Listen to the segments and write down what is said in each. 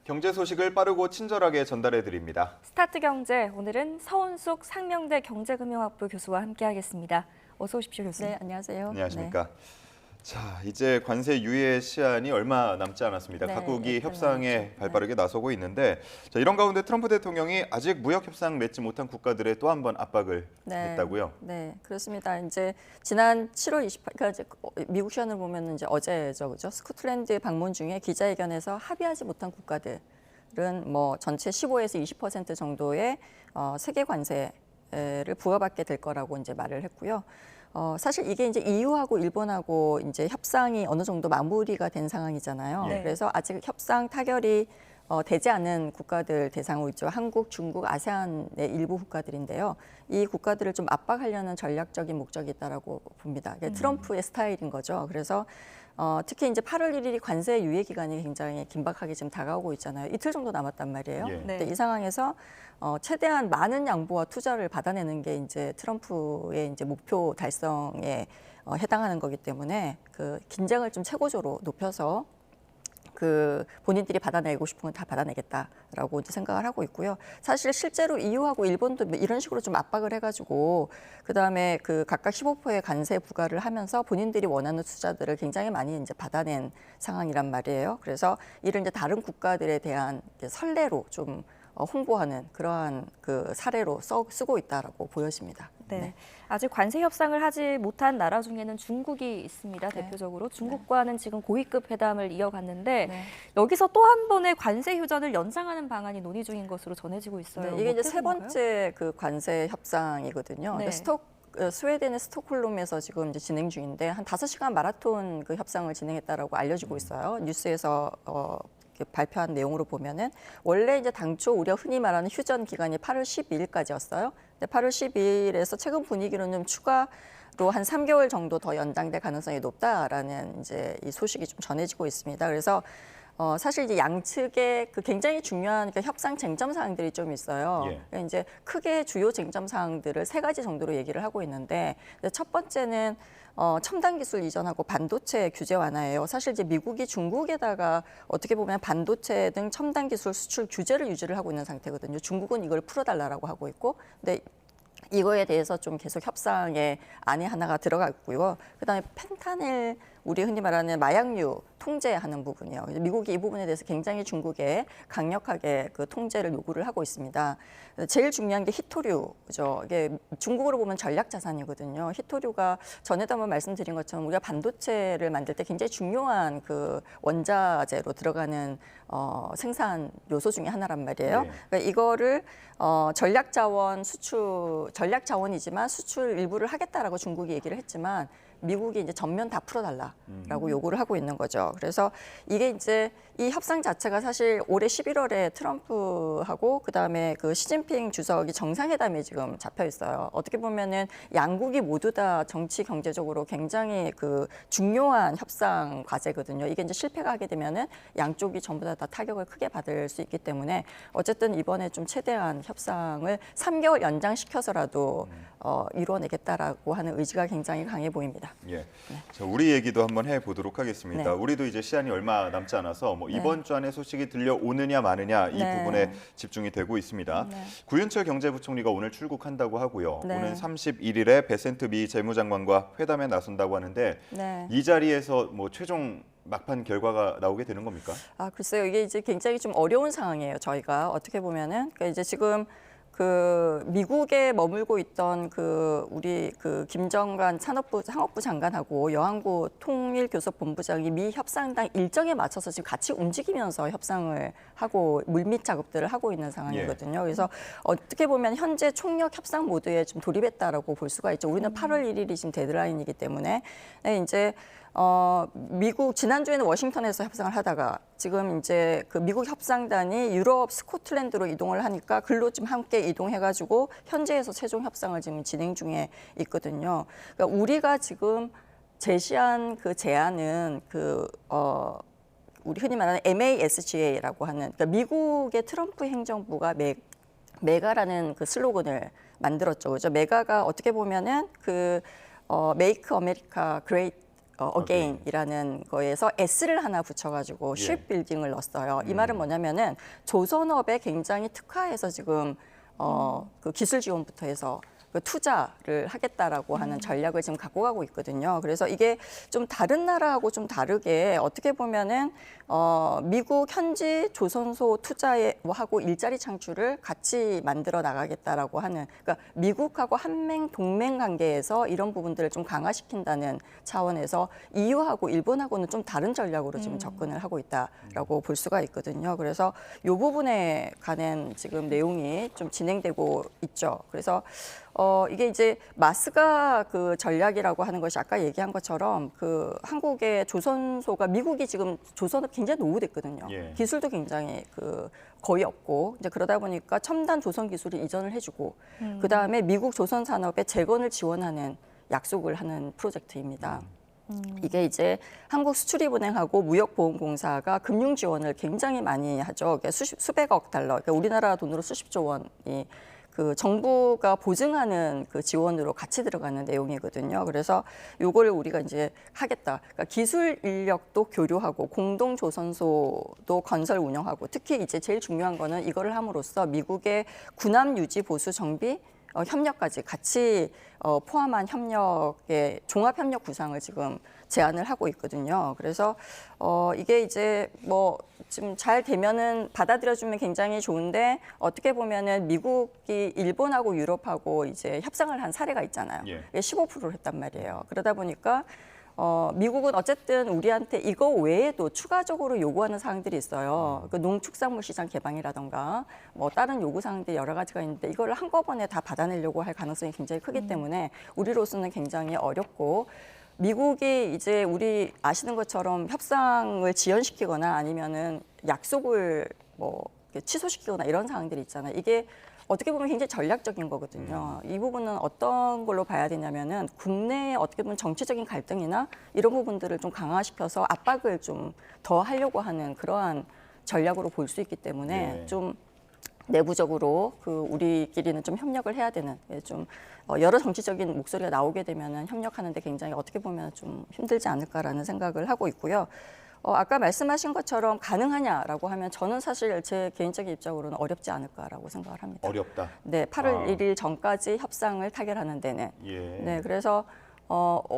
경제 소식을 빠르고 친절하게 전달해 드립니다. 스타트 경제, 오늘은 서은숙 상명대 경제금융학부 교수와 함께하겠습니다. 어서 오십시오, 교수님. 네, 안녕하세요. 안녕하십니까? 자, 이제 관세 유예 시한이 얼마 남지 않았습니다. 네, 각국이 일단 협상에 남았죠. 발빠르게 나서고 있는데, 자, 이런 가운데 트럼프 대통령이 아직 무역 협상 맺지 못한 국가들에 또 한 번 압박을 했다고요? 네, 그렇습니다. 이제 지난 7월 28일, 그러니까 이제 미국 시간을 보면 이제 어제죠, 그죠? 스코틀랜드 방문 중에 기자회견에서 합의하지 못한 국가들은 뭐 전체 15에서 20% 정도의 세계 관세를 부과받게 될 거라고 이제 말을 했고요. 사실 이게 이제 EU하고 일본하고 이제 협상이 어느 정도 마무리가 된 상황이잖아요. 네. 그래서 아직 협상 타결이 되지 않은 국가들 대상으로 있죠. 한국, 중국, 아세안의 일부 국가들인데요. 이 국가들을 좀 압박하려는 전략적인 목적이 있다라고 봅니다. 트럼프의 스타일인 거죠. 그래서 특히 이제 8월 1일이 관세 유예 기간이 굉장히 긴박하게 지금 다가오고 있잖아요. 이틀 정도 남았단 말이에요. 예. 근데 이 상황에서 최대한 많은 양보와 투자를 받아내는 게 이제 트럼프의 이제 목표 달성에 해당하는 거기 때문에 그 긴장을 좀 최고조로 높여서 그 본인들이 받아내고 싶은 건 다 받아내겠다라고 이제 생각을 하고 있고요. 사실 실제로 EU하고 일본도 이런 식으로 좀 압박을 해가지고 그 다음에 그 각각 15%의 관세 부과를 하면서 본인들이 원하는 투자들을 굉장히 많이 이제 받아낸 상황이란 말이에요. 그래서 이를 이제 다른 국가들에 대한 선례로 좀 홍보하는 그러한 그 사례로 쓰고 있다라고 보여집니다. 네. 아직 관세 협상을 하지 못한 나라 중에는 중국이 있습니다. 네. 대표적으로 중국과는 지금 고위급 회담을 이어갔는데 네. 여기서 또 한 번의 관세 휴전을 연장하는 방안이 논의 중인 것으로 전해지고 있어요. 네, 이게 이제 어떻게 세 생각해요? 번째 그 관세 협상이거든요. 네. 스웨덴의 스톡홀름에서 지금 이제 진행 중인데 한 5시간 마라톤 그 협상을 진행했다라고 알려지고 있어요. 뉴스에서 이렇게 발표한 내용으로 보면은 원래 이제 당초 우리가 흔히 말하는 휴전 기간이 8월 12일까지였어요. 근데 8월 12일에서 최근 분위기로는 좀 추가로 한 3개월 정도 더 연장될 가능성이 높다라는 이제 이 소식이 좀 전해지고 있습니다. 그래서 사실 이제 양측의 그 굉장히 중요한 그 협상 쟁점 사항들이 좀 있어요. 예. 그러니까 이제 크게 주요 쟁점 사항들을 3가지 정도로 얘기를 하고 있는데 첫 번째는 첨단 기술 이전하고 반도체 규제 완화예요. 사실 이제 미국이 중국에다가 어떻게 보면 반도체 등 첨단 기술 수출 규제를 유지를 하고 있는 상태거든요. 중국은 이걸 풀어달라고 하고 있고, 근데 이거에 대해서 좀 계속 협상에 안에 하나가 들어가 있고요. 그다음에 펜타닐, 우리 흔히 말하는 마약류 통제하는 부분이요. 미국이 이 부분에 대해서 굉장히 중국에 강력하게 그 통제를 요구를 하고 있습니다. 제일 중요한 게 희토류죠. 이게 중국으로 보면 전략 자산이거든요. 희토류가 전에도 한번 말씀드린 것처럼 우리가 반도체를 만들 때 굉장히 중요한 그 원자재로 들어가는 생산 요소 중에 하나란 말이에요. 네. 그러니까 이거를 전략 자원이지만 수출 일부를 하겠다라고 중국이 얘기를 했지만 미국이 이제 전면 다 풀어달라라고 요구를 하고 있는 거죠. 그래서 이게 이제 이 협상 자체가 사실 올해 11월에 트럼프하고 그다음에 그 시진핑 주석이 정상회담에 지금 잡혀 있어요. 어떻게 보면은 양국이 모두 다 정치 경제적으로 굉장히 그 중요한 협상 과제거든요. 이게 이제 실패가 하게 되면은 양쪽이 전부 다 타격을 크게 받을 수 있기 때문에 어쨌든 이번에 좀 최대한 협상을 3개월 연장시켜서라도 이루어내겠다라고 하는 의지가 굉장히 강해 보입니다. 예. 자, 우리 얘기도 한번 해보도록 하겠습니다. 네. 우리도 이제 시한이 얼마 남지 않아서 뭐 네. 이번 주 안에 소식이 들려오느냐 마느냐 이 네. 부분에 집중이 되고 있습니다. 네. 구윤철 경제부총리가 오늘 출국한다고 하고요. 네. 오는 31일에 베센트 미 재무장관과 회담에 나선다고 하는데 네. 이 자리에서 뭐 최종 막판 결과가 나오게 되는 겁니까? 글쎄요. 이게 이제 굉장히 좀 어려운 상황이에요. 저희가 어떻게 보면은 그러니까 이제 지금 그 미국에 머물고 있던 그 우리 그 김정관 상업부 장관하고 여항구 통일교섭본부장이 미 협상당 일정에 맞춰서 지금 같이 움직이면서 협상을 하고 물밑 작업들을 하고 있는 상황이거든요. 그래서 어떻게 보면 현재 총력 협상 모드에 좀 돌입했다라고 볼 수가 있죠. 우리는 8월 1일이 지금 데드라인이기 때문에 이제 미국 지난주에는 워싱턴에서 협상을 하다가 지금 이제 그 미국 협상단이 유럽 스코틀랜드로 이동을 하니까 글로 좀 함께 이동해가지고 현지에서 최종 협상을 지금 진행 중에 있거든요. 그러니까 우리가 지금 제시한 그 제안은 우리 흔히 말하는 MASGA라고 하는 그러니까 미국의 트럼프 행정부가 메가라는 그 슬로건을 만들었죠. 그죠? 메가가 어떻게 보면은 그 Make America Great again이라는 거에서 s를 하나 붙여가지고 ship building을 넣었어요. 이 말은 뭐냐면은 조선업에 굉장히 특화해서 지금 그 기술 지원부터 해서 그 투자를 하겠다라고 하는 전략을 지금 갖고 가고 있거든요. 그래서 이게 좀 다른 나라하고 좀 다르게 어떻게 보면은 미국 현지 조선소 투자하고 일자리 창출을 같이 만들어 나가겠다라고 하는, 그러니까 미국하고 한맹 동맹 관계에서 이런 부분들을 좀 강화시킨다는 차원에서 EU하고 일본하고는 좀 다른 전략으로 지금 접근을 하고 있다라고 볼 수가 있거든요. 그래서 이 부분에 관한 지금 내용이 좀 진행되고 있죠. 그래서 이게 이제 마스가 그 전략이라고 하는 것이 아까 얘기한 것처럼 그 한국의 조선소가 미국이 지금 조선업 굉장히 노후됐거든요. 예. 기술도 굉장히 그 거의 없고 이제 그러다 보니까 첨단 조선 기술을 이전을 해주고 그 다음에 미국 조선 산업의 재건을 지원하는 약속을 하는 프로젝트입니다. 이게 이제 한국수출입은행하고 무역보험공사가 금융 지원을 굉장히 많이 하죠. 그러니까 수백억 달러, 그러니까 우리나라 돈으로 수십조 원이 그 정부가 보증하는 그 지원으로 같이 들어가는 내용이거든요. 그래서 요거를 우리가 이제 하겠다. 그러니까 기술 인력도 교류하고 공동 조선소도 건설 운영하고 특히 이제 제일 중요한 거는 이거를 함으로써 미국의 군함 유지 보수 정비 협력까지 같이 포함한 협력의 종합 협력 구상을 지금 제안을 하고 있거든요. 그래서 이게 이제 뭐 지금 잘 되면은 받아들여주면 굉장히 좋은데 어떻게 보면은 미국이 일본하고 유럽하고 이제 협상을 한 사례가 있잖아요. 예. 15%를 했단 말이에요. 그러다 보니까 미국은 어쨌든 우리한테 이거 외에도 추가적으로 요구하는 사항들이 있어요. 그 농축산물 시장 개방이라던가 뭐 다른 요구 사항들이 여러 가지가 있는데 이걸 한꺼번에 다 받아내려고 할 가능성이 굉장히 크기 때문에 우리로서는 굉장히 어렵고 미국이 이제 우리 아시는 것처럼 협상을 지연시키거나 아니면은 약속을 뭐 취소시키거나 이런 사항들이 있잖아요. 이게 어떻게 보면 굉장히 전략적인 거거든요. 이 부분은 어떤 걸로 봐야 되냐면은 국내에 어떻게 보면 정치적인 갈등이나 이런 부분들을 좀 강화시켜서 압박을 좀 더 하려고 하는 그러한 전략으로 볼 수 있기 때문에 네. 좀 내부적으로 그 우리끼리는 좀 협력을 해야 되는 좀 여러 정치적인 목소리가 나오게 되면은 협력하는데 굉장히 어떻게 보면 좀 힘들지 않을까라는 생각을 하고 있고요. 아까 말씀하신 것처럼 가능하냐라고 하면 저는 사실 제 개인적인 입장으로는 어렵지 않을까라고 생각을 합니다. 어렵다. 네, 8월 1일 전까지 협상을 타결하는 데는. 예. 네, 그래서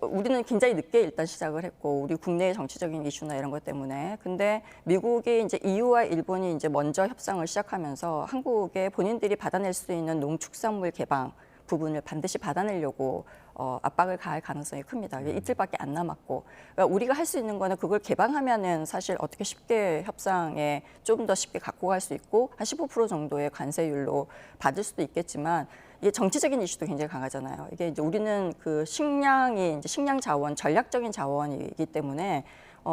우리는 굉장히 늦게 일단 시작을 했고 우리 국내의 정치적인 이슈나 이런 것 때문에 근데 미국이 이제 EU와 일본이 이제 먼저 협상을 시작하면서 한국에 본인들이 받아낼 수 있는 농축산물 개방 부분을 반드시 받아내려고 압박을 가할 가능성이 큽니다. 이틀밖에 안 남았고 그러니까 우리가 할 수 있는 거는 그걸 개방하면은 사실 어떻게 쉽게 협상에 좀 더 쉽게 갖고 갈 수 있고 한 15% 정도의 관세율로 받을 수도 있겠지만 이게 정치적인 이슈도 굉장히 강하잖아요. 이게 이제 우리는 그 식량이 이제 식량 자원, 전략적인 자원이기 때문에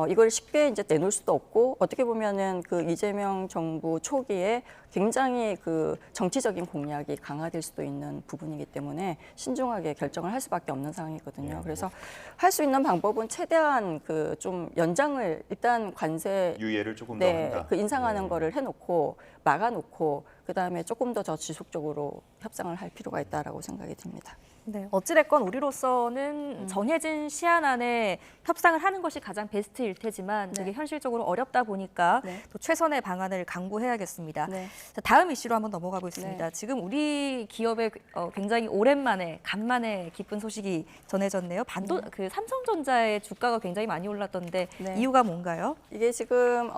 이걸 쉽게 이제 내놓을 수도 없고 어떻게 보면은 그 이재명 정부 초기에 굉장히 그 정치적인 공약이 강화될 수도 있는 부분이기 때문에 신중하게 결정을 할 수밖에 없는 상황이거든요. 그래서 할 수 있는 방법은 최대한 그 좀 연장을 일단 관세 유예를 조금 더 네, 한다. 그 인상하는 예. 거를 해놓고 막아놓고 그다음에 조금 더 지속적으로 협상을 할 필요가 있다라고 생각이 듭니다. 네, 어찌됐건 우리로서는 정해진 시한 안에 협상을 하는 것이 가장 베스트일 테지만 네. 이게 현실적으로 어렵다 보니까 네. 또 최선의 방안을 강구해야겠습니다. 네. 자, 다음 이슈로 한번 넘어가 보겠습니다. 네. 지금 우리 기업에 굉장히 오랜만에 간만에 기쁜 소식이 전해졌네요. 그 삼성전자의 주가가 굉장히 많이 올랐던데 네. 이유가 뭔가요? 이게 지금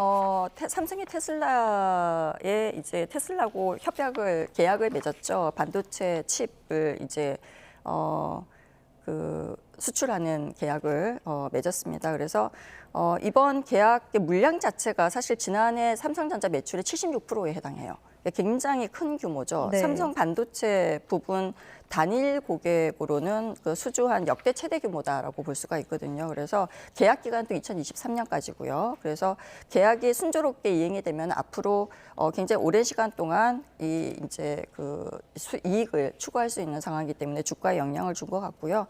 삼성이 테슬라에 이제 테슬라하고 계약을 맺었죠. 반도체 칩을 이제 그 수출하는 계약을 맺었습니다. 그래서 이번 계약의 물량 자체가 사실 지난해 삼성전자 매출의 76%에 해당해요. 굉장히 큰 규모죠. 네. 삼성 반도체 부분 단일 고객으로는 그 수주한 역대 최대 규모다라고 볼 수가 있거든요. 그래서 계약 기간도 2023년까지고요. 그래서 계약이 순조롭게 이행이 되면 앞으로 굉장히 오랜 시간 동안 이제 그 이익을 추구할 수 있는 상황이기 때문에 주가에 영향을 준 것 같고요.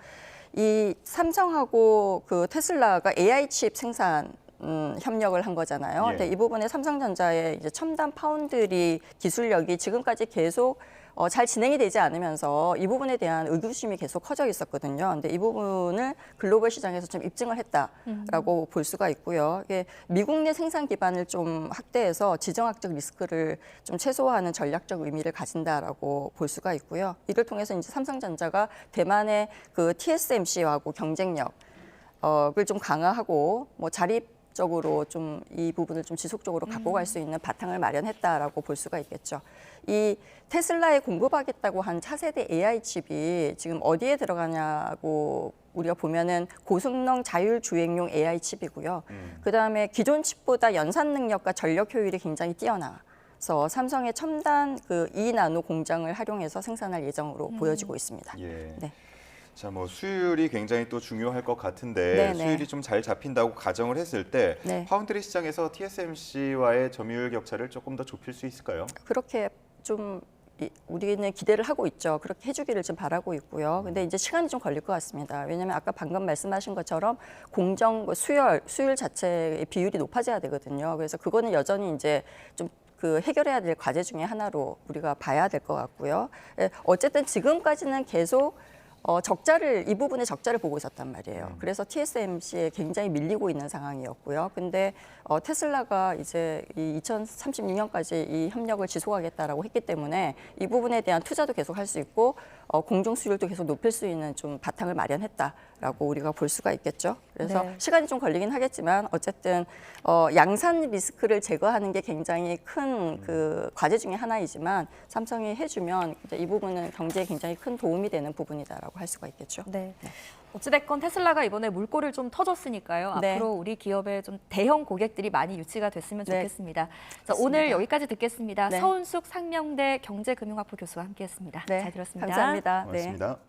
이 삼성하고 그 테슬라가 AI 칩 생산 협력을 한 거잖아요. 예. 근데 이 부분에 삼성전자의 이제 첨단 파운드리 기술력이 지금까지 계속 잘 진행이 되지 않으면서 이 부분에 대한 의구심이 계속 커져 있었거든요. 근데 이 부분을 글로벌 시장에서 좀 입증을 했다라고 볼 수가 있고요. 이게 미국 내 생산 기반을 좀 확대해서 지정학적 리스크를 좀 최소화하는 전략적 의미를 가진다라고 볼 수가 있고요. 이를 통해서 이제 삼성전자가 대만의 그 TSMC하고 경쟁력을 좀 강화하고 뭐 자립적으로 좀 이 부분을 좀 지속적으로 갖고 갈 수 있는 바탕을 마련했다라고 볼 수가 있겠죠. 이 테슬라에 공급하겠다고 한 차세대 AI 칩이 지금 어디에 들어가냐고 우리가 보면은 고성능 자율 주행용 AI 칩이고요. 그다음에 기존 칩보다 연산 능력과 전력 효율이 굉장히 뛰어나서 삼성의 첨단 그 2나노 공장을 활용해서 생산할 예정으로 보여지고 있습니다. 예. 네. 자, 뭐 수율이 굉장히 또 중요할 것 같은데 네네. 수율이 좀 잘 잡힌다고 가정을 했을 때 네. 파운드리 시장에서 TSMC와의 점유율 격차를 조금 더 좁힐 수 있을까요? 그렇게 좀 우리는 기대를 하고 있죠. 그렇게 해주기를 좀 바라고 있고요. 근데 이제 시간이 좀 걸릴 것 같습니다. 왜냐하면 아까 방금 말씀하신 것처럼 공정 수율 자체의 비율이 높아져야 되거든요. 그래서 그거는 여전히 이제 좀 그 해결해야 될 과제 중에 하나로 우리가 봐야 될 것 같고요. 어쨌든 지금까지는 계속 이 부분에 적자를 보고 있었단 말이에요. 그래서 TSMC에 굉장히 밀리고 있는 상황이었고요. 근데 테슬라가 이제 이 2036년까지 이 협력을 지속하겠다라고 했기 때문에 이 부분에 대한 투자도 계속 할 수 있고 공정 수율도 계속 높일 수 있는 좀 바탕을 마련했다라고 우리가 볼 수가 있겠죠. 그래서 네. 시간이 좀 걸리긴 하겠지만 어쨌든 양산 리스크를 제거하는 게 굉장히 큰 그 과제 중에 하나이지만 삼성이 해주면 이제 이 부분은 경제에 굉장히 큰 도움이 되는 부분이다라고 할 수가 있겠죠. 네. 어찌됐건 테슬라가 이번에 물꼬를 좀 터줬으니까요. 네. 앞으로 우리 기업의 좀 대형 고객들이 많이 유치가 됐으면 네. 좋겠습니다. 자, 맞습니다. 오늘 여기까지 듣겠습니다. 네. 서운숙 상명대 경제금융학부 교수와 함께했습니다. 네, 잘 들었습니다. 감사합니다. 네. 고맙습니다.